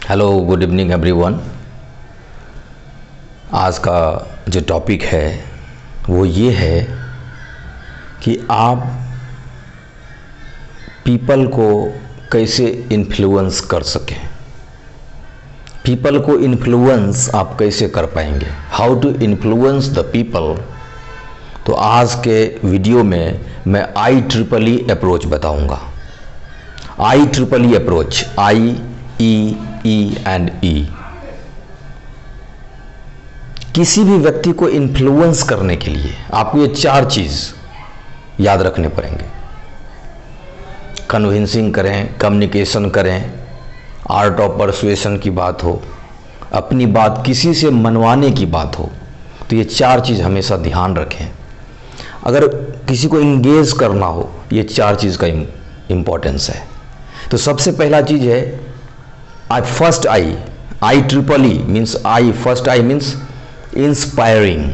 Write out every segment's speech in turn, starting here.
Hello, good evening everyone. आज का जो टॉपिक है वो ये है कि आप पीपल को कैसे इन्फ्लुएंस कर सकें। पीपल को इन्फ्लुएंस आप कैसे कर पाएंगे, how to influence the people. तो आज के वीडियो में मैं IEEE अप्रोच बताऊंगा। IEEE approach, I-E-E-E। किसी भी व्यक्ति को इन्फ्लुएंस करने के लिए आपको ये 4 चीज याद रखने पड़ेंगे। कन्विंसिंग करें, कम्युनिकेशन करें, आर्ट ऑफ परसुएशन की बात हो, अपनी बात किसी से मनवाने की बात हो, तो ये 4 चीज हमेशा ध्यान रखें। अगर किसी को इंगेज करना हो, ये 4 चीज का इंपॉर्टेंस है। तो सबसे पहला चीज है first IEEE means first I means inspiring.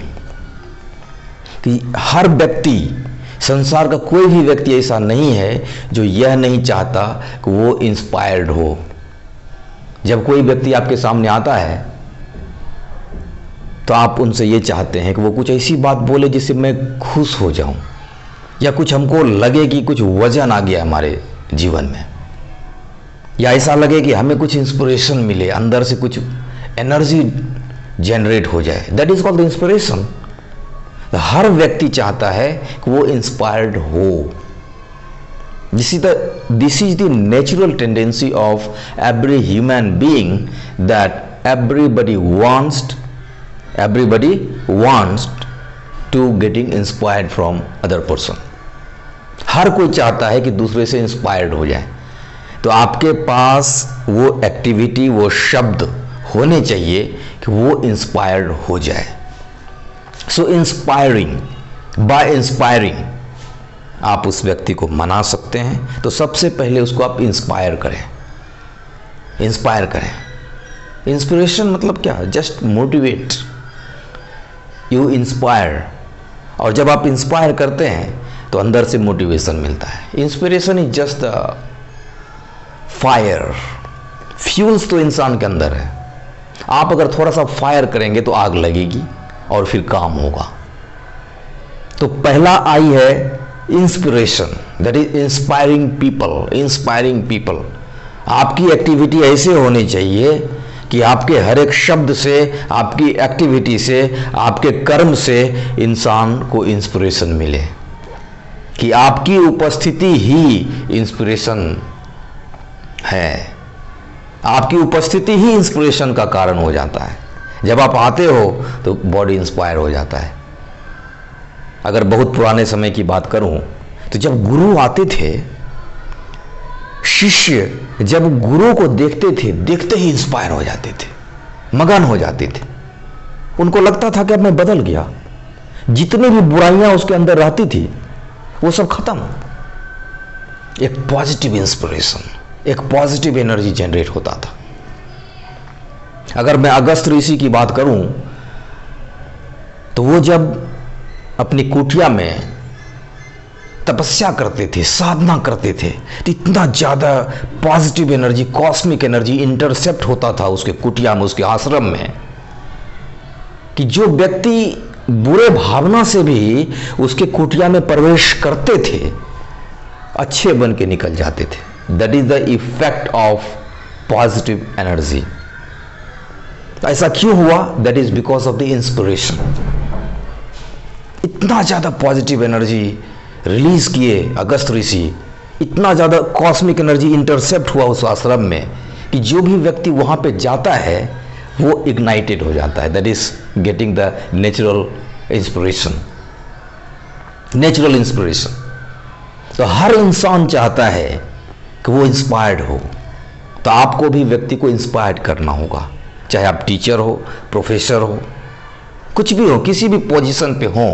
कि हर व्यक्ति, संसार का कोई भी व्यक्ति ऐसा नहीं है जो यह नहीं चाहता कि वो इंस्पायर्ड हो। जब कोई व्यक्ति आपके सामने आता है तो आप उनसे ये चाहते हैं कि वो कुछ ऐसी बात बोले जिससे मैं खुश हो जाऊं, या कुछ हमको लगे कि कुछ वजन आ गया हमारे जीवन में, या ऐसा लगे कि हमें कुछ इंस्पिरेशन मिले, अंदर से कुछ एनर्जी जनरेट हो जाए। That is called inspiration. हर व्यक्ति चाहता है कि वो इंस्पायर्ड हो। This is the natural tendency of every human being, that everybody wants to getting inspired from other person। हर कोई चाहता है कि दूसरे से इंस्पायर्ड हो जाए। तो आपके पास वो एक्टिविटी, वो शब्द होने चाहिए कि वो इंस्पायर्ड हो जाए। सो इंस्पायरिंग, बाय इंस्पायरिंग आप उस व्यक्ति को मना सकते हैं। तो सबसे पहले उसको आप इंस्पायर करें। इंस्पिरेशन मतलब क्या? Just motivate, you inspire. और जब आप इंस्पायर करते हैं तो अंदर से मोटिवेशन मिलता है। Inspiration is just the fire. Fuels तो इंसान के अंदर है। आप अगर थोड़ा सा फायर करेंगे तो आग लगेगी और फिर काम होगा। तो पहला I है inspiration, that is inspiring people. आपकी एक्टिविटी ऐसे होनी चाहिए कि आपके हर एक शब्द से, आपकी एक्टिविटी से, आपके कर्म से इंसान को इंस्पिरेशन मिले। कि आपकी उपस्थिति ही इंस्पिरेशन है। आपकी उपस्थिति ही इंस्पिरेशन का कारण हो जाता है। जब आप आते हो तो बॉडी इंस्पायर हो जाता है। अगर बहुत पुराने समय की बात करूं तो जब गुरु आते थे, शिष्य जब गुरु को देखते थे, देखते ही इंस्पायर हो जाते थे, मगन हो जाते थे। उनको लगता था कि अब मैं बदल गया। जितनी भी बुराइयां उसके अंदर रहती थी वो सब खत्म। एक पॉजिटिव इंस्पिरेशन, एक पॉजिटिव एनर्जी जनरेट होता था। अगर मैं अगस्त ऋषि की बात करूं तो वो जब अपनी कुटिया में तपस्या करते थे, साधना करते थे, तो इतना ज्यादा positive energy, cosmic energy intercept होता था उसके कुटिया में, उसके आश्रम में, कि जो व्यक्ति बुरे भावना से भी उसके कुटिया में प्रवेश करते थे, अच्छे बन के निकल जाते थे। That is the effect of positive energy. ऐसा क्यों हुआ? That is because of the inspiration. इतना ज्यादा पॉजिटिव एनर्जी रिलीज किए अगस्त ऋषि, इतना ज्यादा कॉस्मिक एनर्जी इंटरसेप्ट हुआ उस आश्रम में कि जो भी व्यक्ति वहां पे जाता है वो इग्नाइटेड हो जाता है। That is getting the natural inspiration. तो हर इंसान चाहता है कि वो इंस्पायर्ड हो। तो आपको भी व्यक्ति को इंस्पायर्ड करना होगा, चाहे आप टीचर हो, प्रोफेसर हो, कुछ भी हो, किसी भी पोजीशन पे हो।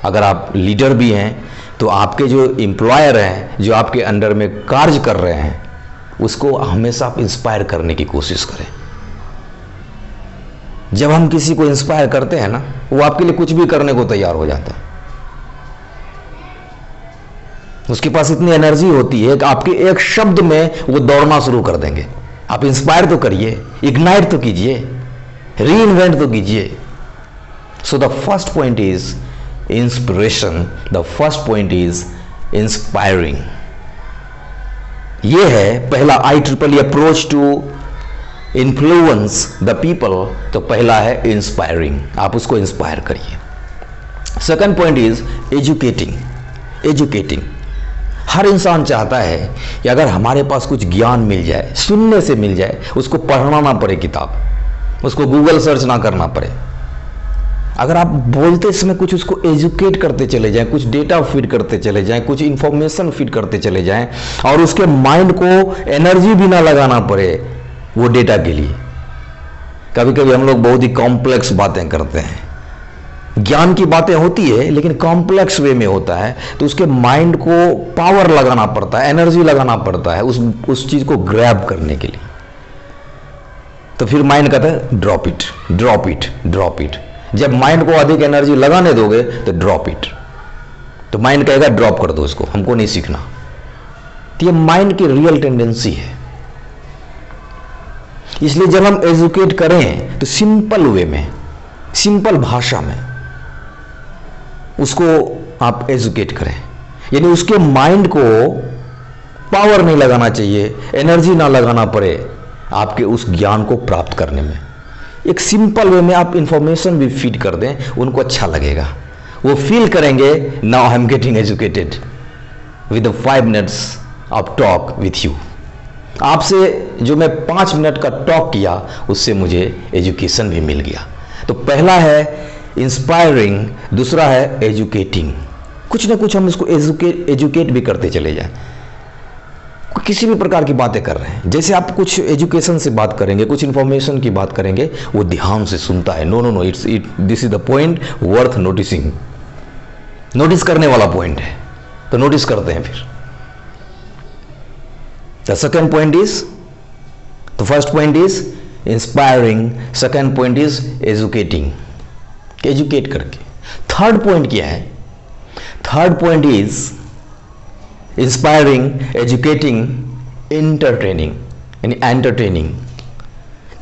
अगर आप लीडर भी हैं तो आपके जो एम्प्लॉयर हैं, जो आपके अंडर में कार्य कर रहे हैं, उसको हमेशा आप इंस्पायर करने की कोशिश करें। जब हम किसी को इंस्पायर करते हैं ना, वो आपके लिए कुछ भी करने को तैयार हो जाता है। उसके पास इतनी एनर्जी होती है कि आपके एक शब्द में वो दौड़ना शुरू कर देंगे। आप इंस्पायर तो करिए, इग्नाइट तो कीजिए, री इन्वेंट तो कीजिए। So the first point is inspiration, the first point is inspiring. ये है पहला IEEE approach to influence the people. तो पहला है इंस्पायरिंग, आप उसको इंस्पायर करिए। Second point is educating. Educating, हर इंसान चाहता है कि अगर हमारे पास कुछ ज्ञान मिल जाए, सुनने से मिल जाए, उसको पढ़ना ना पड़े किताब, उसको गूगल सर्च ना करना पड़े। अगर आप बोलते समय कुछ उसको एजुकेट करते चले जाएं, कुछ डेटा फीड करते चले जाएं, कुछ इंफॉर्मेशन फीड करते चले जाएं, और उसके माइंड को एनर्जी भी ना लगाना पड़े वो डेटा के लिए। कभी कभी हम लोग बहुत ही कॉम्प्लेक्स बातें करते हैं, ज्ञान की बातें होती है लेकिन कॉम्प्लेक्स वे में होता है, तो उसके माइंड को पावर लगाना पड़ता है, एनर्जी लगाना पड़ता है उस चीज को ग्रैब करने के लिए। तो फिर माइंड कहता है drop it, drop it, drop it. जब माइंड को अधिक एनर्जी लगाने दोगे तो ड्रॉप इट, तो माइंड कहेगा ड्रॉप कर दो इसको, हमको नहीं सीखना। तो ये माइंड की रियल टेंडेंसी है। इसलिए जब हम एजुकेट करें तो सिंपल वे में, सिंपल भाषा में उसको आप एजुकेट करें, यानी उसके माइंड को पावर नहीं लगाना चाहिए, एनर्जी ना लगाना पड़े आपके उस ज्ञान को प्राप्त करने में। एक सिंपल वे में आप इंफॉर्मेशन भी फीड कर दें, उनको अच्छा लगेगा, वो फील करेंगे now I am getting educated with 5 minutes of talk with you. आपसे जो मैं 5 मिनट का टॉक किया उससे मुझे एजुकेशन भी मिल गया। तो पहला है इंस्पायरिंग, दूसरा है एजुकेटिंग। कुछ ना कुछ हम इसको एजुकेट भी करते चले जाएं। किसी भी प्रकार की बातें कर रहे हैं, जैसे आप कुछ एजुकेशन से बात करेंगे, कुछ इंफॉर्मेशन की बात करेंगे, वो ध्यान से सुनता है। No no no, this is the point worth noticing, notice करने वाला पॉइंट है, तो नोटिस करते हैं। फिर the second point is, the first point is inspiring, second point is educating, educate करके। थर्ड पॉइंट क्या है? Third point is inspiring, educating, entertaining, यानी एंटरटेनिंग।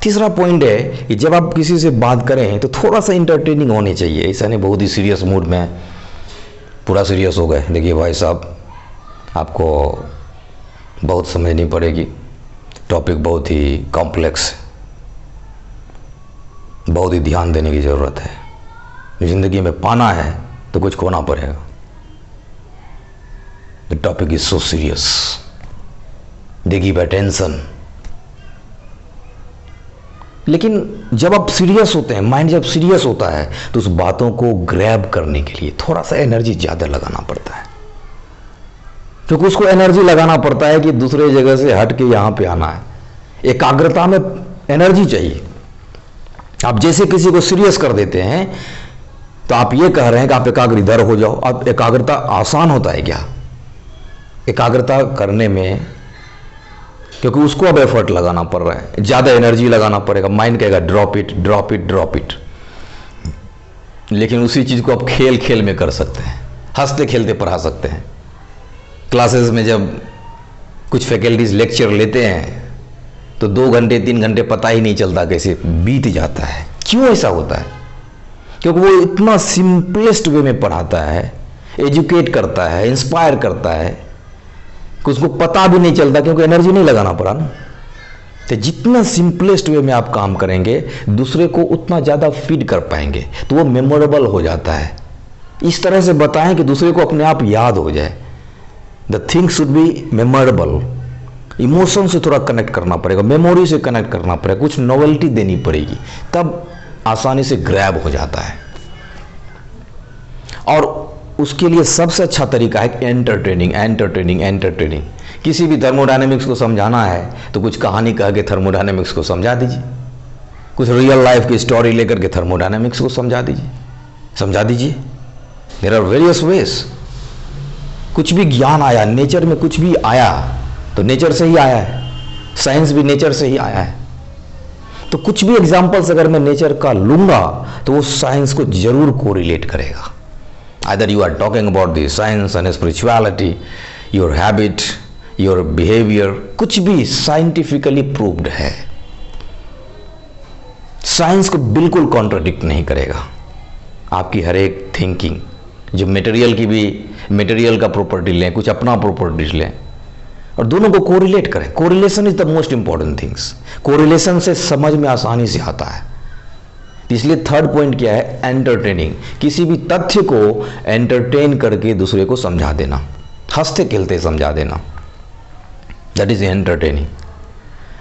तीसरा पॉइंट है कि जब आप किसी से बात करें तो थोड़ा सा इंटरटेनिंग होनी चाहिए। ऐसा नहीं बहुत ही सीरियस मूड में पूरा सीरियस हो गए। देखिए भाई साहब, आपको बहुत समझनी पड़ेगी, टॉपिक बहुत ही कॉम्प्लेक्स है, बहुत ही ध्यान देने की ज़रूरत है। ज़िंदगी में पाना है तो कुछ खोना पड़ेगा। The topic is so serious. They give attention. लेकिन जब आप सीरियस होते हैं, माइंड जब सीरियस होता है, तो उस बातों को ग्रैब करने के लिए थोड़ा सा एनर्जी ज्यादा लगाना पड़ता है, क्योंकि उसको एनर्जी लगाना पड़ता है कि दूसरे जगह से हट के यहां पे आना है। एकाग्रता में एनर्जी चाहिए। आप जैसे किसी को सीरियस कर देते हैं तो आप ये कह रहे हैं कि आप एकाग्र इधर हो जाओ। अब एकाग्रता आसान होता है क्या? एकाग्रता करने में, क्योंकि उसको अब एफर्ट लगाना पड़ रहा है, ज्यादा एनर्जी लगाना पड़ेगा। माइंड कहेगा drop it, drop it, drop it. लेकिन उसी चीज को आप खेल खेल में कर सकते हैं, हंसते खेलते पढ़ा सकते हैं। क्लासेस में जब कुछ फैकल्टीज लेक्चर लेते हैं तो 2 घंटे 3 घंटे पता ही नहीं चलता कैसे बीत जाता है। क्यों ऐसा होता है? क्योंकि वो इतना सिंपलेस्ट वे में पढ़ाता है, एजुकेट करता है, इंस्पायर करता है कि उसको पता भी नहीं चलता, क्योंकि एनर्जी नहीं लगाना पड़ा ना। तो जितना सिंपलेस्ट वे में आप काम करेंगे, दूसरे को उतना ज़्यादा फीड कर पाएंगे, तो वो मेमोरेबल हो जाता है। इस तरह से बताएं कि दूसरे को अपने आप याद हो जाए। The thing should be memorable. Emotion से थोड़ा कनेक्ट करना पड़ेगा, मेमोरी से कनेक्ट करना पड़ेगा, कुछ नॉवेल्टी देनी पड़ेगी, तब आसानी से ग्रैब हो जाता है। और उसके लिए सबसे अच्छा तरीका है एंटरटेनिंग, एंटरटेनिंग, एंटरटेनिंग। किसी भी थर्मोडायनेमिक्स को समझाना है तो कुछ कहानी कह के थर्मोडायनेमिक्स को समझा दीजिए, कुछ रियल लाइफ की स्टोरी लेकर के थर्मोडायनेमिक्स को समझा दीजिए। There are various ways. कुछ भी ज्ञान आया, नेचर में कुछ भी आया तो नेचर से ही आया है, साइंस भी नेचर से ही आया है। तो कुछ भी एग्जाम्पल्स अगर मैं नेचर का लूंगा तो वो साइंस को जरूर कोरिलेट करेगा। Either you are talking about the science and spirituality, your habit, your behaviour, कुछ भी साइंटिफिकली प्रूव्ड है, साइंस को बिल्कुल कॉन्ट्राडिक्ट नहीं करेगा। आपकी हर एक थिंकिंग, जो मटेरियल की भी, मटेरियल का प्रॉपर्टी लें, कुछ अपना प्रॉपर्टीज लें और दोनों को कोरिलेट करें। Correlation is the most important things. Correlation से समझ में आसानी से आता है। इसलिए थर्ड पॉइंट क्या है? एंटरटेनिंग। किसी भी तथ्य को एंटरटेन करके दूसरे को समझा देना, हंसते खेलते समझा देना, that is entertaining.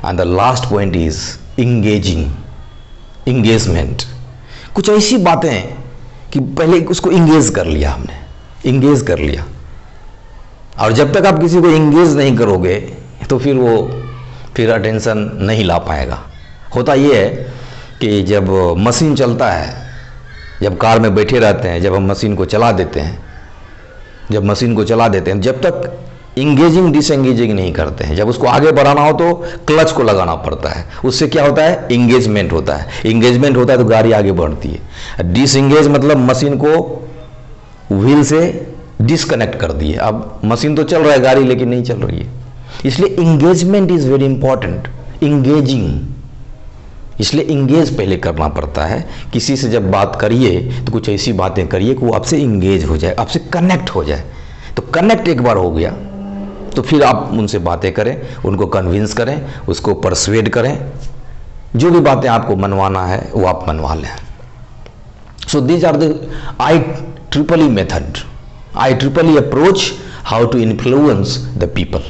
And the last point is engaging, engagement. कुछ ऐसी बातें कि पहले उसको इंगेज कर लिया, हमने इंगेज कर लिया, और जब तक आप किसी को इंगेज नहीं करोगे तो फिर अटेंशन नहीं ला पाएगा। होता यह है कि जब मशीन चलता है, जब कार में बैठे रहते हैं, जब हम मशीन को चला देते हैं, जब तक इंगेजिंग डिसएंगेजिंग नहीं करते हैं, जब उसको आगे बढ़ाना हो तो क्लच को लगाना पड़ता है। उससे क्या होता है? इंगेजमेंट होता है। इंगेजमेंट होता है तो गाड़ी आगे बढ़ती है। डिसएंगेज मतलब मशीन को व्हील से डिस्कनेक्ट कर दिए। अब मशीन तो चल रहा है गाड़ी, लेकिन नहीं चल रही है। इसलिए engagement is very important. Engaging, इसलिए इंगेज पहले करना पड़ता है। किसी से जब बात करिए तो कुछ ऐसी बातें करिए कि वो आपसे इंगेज हो जाए, आपसे कनेक्ट हो जाए। तो कनेक्ट एक बार हो गया तो फिर आप उनसे बातें करें, उनको कन्विंस करें, उसको परसुएड करें। जो भी बातें आपको मनवाना है वो आप मनवा लें। So these are the IEEE method, IEEE approach how to influence the people.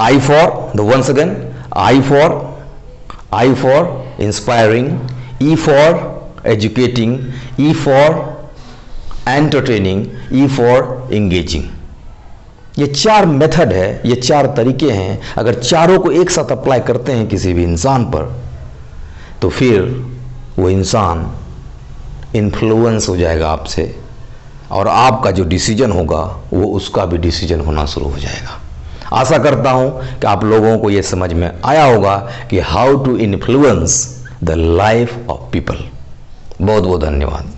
I for the once again, I for inspiring, E for educating, E for entertaining, E for engaging। ये 4 मेथड है, ये 4 तरीके हैं। अगर चारों को एक साथ अप्लाई करते हैं किसी भी इंसान पर तो फिर वो इंसान इन्फ्लुएंस हो जाएगा आपसे, और आपका जो डिसीजन होगा वो उसका भी डिसीजन होना शुरू हो जाएगा। आशा करता हूं कि आप लोगों को ये समझ में आया होगा कि how to influence the life of people. बहुत बहुत धन्यवाद।